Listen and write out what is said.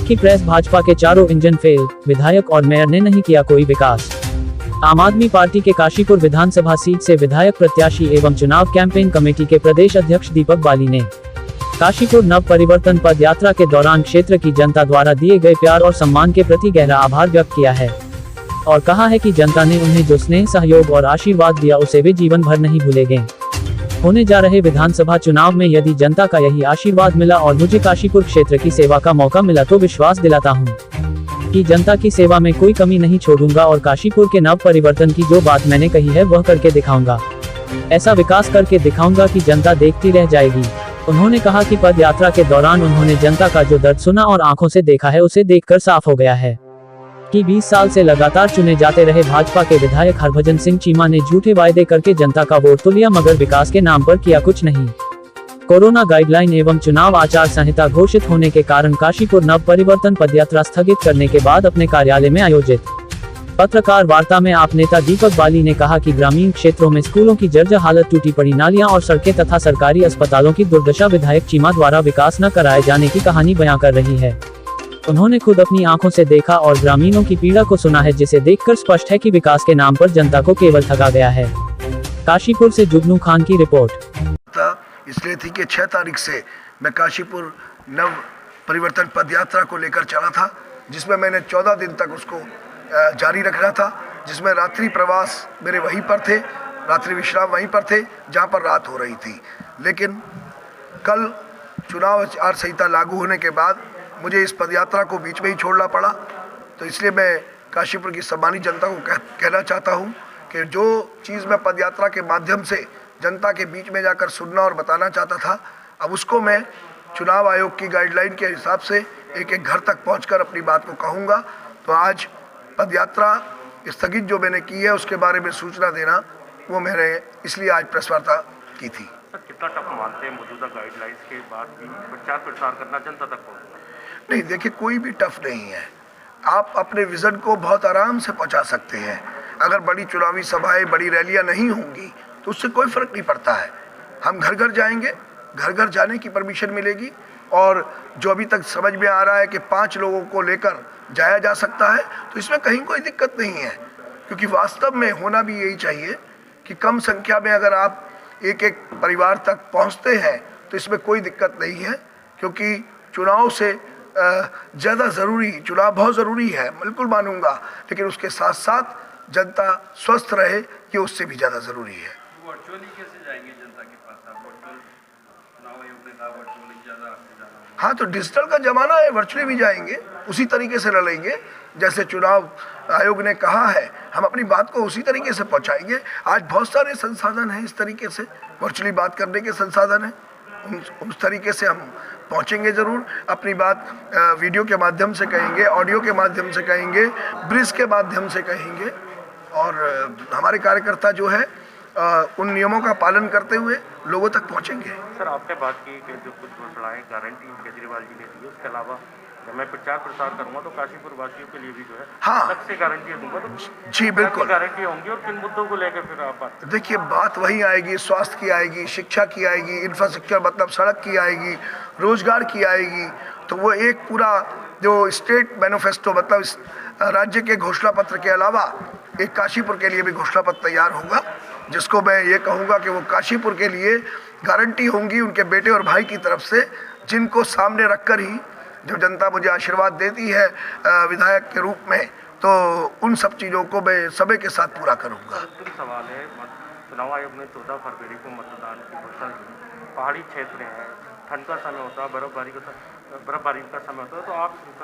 की प्रेस। भाजपा के चारों इंजन फेल, विधायक और मेयर ने नहीं किया कोई विकास। आम आदमी पार्टी के काशीपुर विधानसभा सीट से विधायक प्रत्याशी एवं चुनाव कैंपेन कमेटी के प्रदेश अध्यक्ष दीपक बाली ने काशीपुर नव परिवर्तन पद यात्रा के दौरान क्षेत्र की जनता द्वारा दिए गए प्यार और सम्मान के प्रति गहरा आभार व्यक्त किया है और कहा है कि जनता ने उन्हें जो स्नेह, सहयोग और आशीर्वाद दिया उसे वे जीवन भर नहीं भूलेंगे। होने जा रहे विधानसभा चुनाव में यदि जनता का यही आशीर्वाद मिला और मुझे काशीपुर क्षेत्र की सेवा का मौका मिला तो विश्वास दिलाता हूं कि जनता की सेवा में कोई कमी नहीं छोड़ूंगा और काशीपुर के नव परिवर्तन की जो बात मैंने कही है वह करके दिखाऊंगा। ऐसा विकास करके दिखाऊंगा कि जनता देखती रह जाएगी। उन्होंने कहा कि पद यात्रा के दौरान उन्होंने जनता का जो दर्द सुना और आंखों से देखा है उसे देखकर साफ हो गया है कि 20 साल से लगातार चुने जाते रहे भाजपा के विधायक हरभजन सिंह चीमा ने झूठे वायदे करके जनता का वोट तो लिया मगर विकास के नाम पर किया कुछ नहीं। कोरोना गाइडलाइन एवं चुनाव आचार संहिता घोषित होने के कारण काशीपुर नव परिवर्तन पदयात्रा स्थगित करने के बाद अपने कार्यालय में आयोजित पत्रकार वार्ता में आप नेता दीपक बाली ने कहा कि ग्रामीण क्षेत्रों में स्कूलों की जर्जर हालत, टूटी पड़ी नालियां और सड़कें तथा सरकारी अस्पतालों की दुर्दशा विधायक चीमा द्वारा विकास न कराए जाने की कहानी बयां कर रही है। उन्होंने खुद अपनी आंखों से देखा और ग्रामीणों की पीड़ा को सुना है, जिसे देखकर स्पष्ट है कि विकास के नाम पर जनता को केवल ठगा गया है। काशीपुर से जुगनू खान की रिपोर्ट। इसलिए थी कि 6 तारीख से मैं काशीपुर नव परिवर्तन पदयात्रा को लेकर चला था, जिसमें मैंने 14 दिन तक उसको जारी रखना था, जिसमें रात्रि प्रवास मेरे वहीं पर थे, रात्रि विश्राम वहीं पर थे जहां पर रात हो रही थी। लेकिन कल चुनाव आचार संहिता लागू होने के बाद मुझे इस पदयात्रा को बीच में ही छोड़ना पड़ा। तो इसलिए मैं काशीपुर की सम्मानित जनता को कहना चाहता हूं कि जो चीज़ मैं पदयात्रा के माध्यम से जनता के बीच में जाकर सुनना और बताना चाहता था, अब उसको मैं चुनाव आयोग की गाइडलाइन के हिसाब से एक एक घर तक पहुंचकर अपनी बात को कहूंगा। तो आज पदयात्रा स्थगित जो मैंने की है उसके बारे में सूचना देना, वो मैंने इसलिए आज प्रेस वार्ता की थी। कितना टफ मानते हैं मौजूदा गाइडलाइंस के बाद भी प्रचार प्रसार करना जनता तक पहुंचना? नहीं, देखिए कोई भी टफ नहीं है। आप अपने विजन को बहुत आराम से पहुंचा सकते हैं। अगर बड़ी चुनावी सभाएं, बड़ी रैलियां नहीं होंगी तो उससे कोई फर्क नहीं पड़ता है। हम घर घर जाएंगे, घर घर जाने की परमिशन मिलेगी और जो अभी तक समझ में आ रहा है कि 5 लोगों को लेकर जाया जा सकता है, तो इसमें कहीं कोई दिक्कत नहीं है, क्योंकि वास्तव में होना भी यही चाहिए कि कम संख्या में अगर आप एक एक परिवार तक पहुंचते हैं तो इसमें कोई दिक्कत नहीं है, क्योंकि चुनाव से ज़्यादा ज़रूरी, चुनाव बहुत ज़रूरी है, बिल्कुल मानूंगा, लेकिन उसके साथ साथ जनता स्वस्थ रहे ये उससे भी ज़्यादा ज़रूरी है। वर्चुअली कैसे जाएंगे जनता के पास? आप वर्चुअल चुनाव आयोग ने कहा वर्चुअली ज़्यादा आपसे जाना। हाँ, तो डिजिटल का ज़माना है, वर्चुअली भी जाएंगे, उसी तरीके से लड़ेंगे जैसे चुनाव आयोग ने कहा है। हम अपनी बात को उसी तरीके से पहुँचाएंगे। आज बहुत सारे संसाधन हैं इस तरीके से, वर्चुअली बात करने के संसाधन हैं, उस तरीके से हम पहुंचेंगे ज़रूर। अपनी बात वीडियो के माध्यम से कहेंगे, ऑडियो के माध्यम से कहेंगे, ब्रिज के माध्यम से कहेंगे और हमारे कार्यकर्ता जो है उन नियमों का पालन करते हुए लोगों तक पहुंचेंगे। सर, आपने बात की कि जो कुछ घोषणाएं गारंटी केजरीवाल जी ने दी, उसके अलावा जब मैं प्रचार प्रसार करूंगा तो काशीपुर वासियों के लिए भी जो है अलग से गारंटी दूंगा, तो जी बिल्कुल गारंटी होंगी। और किन मुद्दों को लेकर फिर आप बात? देखिए, बात वही आएगी, स्वास्थ्य की आएगी, शिक्षा की आएगी, इंफ्रास्ट्रक्चर मतलब सड़क की आएगी, रोजगार की आएगी। तो वो एक पूरा जो स्टेट मैनिफेस्टो मतलब इस राज्य के घोषणा पत्र के अलावा एक काशीपुर के लिए भी घोषणा पत्र तैयार होगा, जिसको मैं ये कहूँगा कि वो काशीपुर के लिए गारंटी होंगी उनके बेटे और भाई की तरफ से, जिनको सामने रखकर ही जो जनता मुझे आशीर्वाद देती है विधायक के रूप में, तो उन सब चीज़ों को मैं सभी के साथ पूरा करूँगा। सवाल है, चुनाव आयोग ने 14 फरवरी को मतदान की घोषणा की। पहाड़ी क्षेत्र है, ठंड का समय होता है, बर्फबारी का समय होता है, तो आप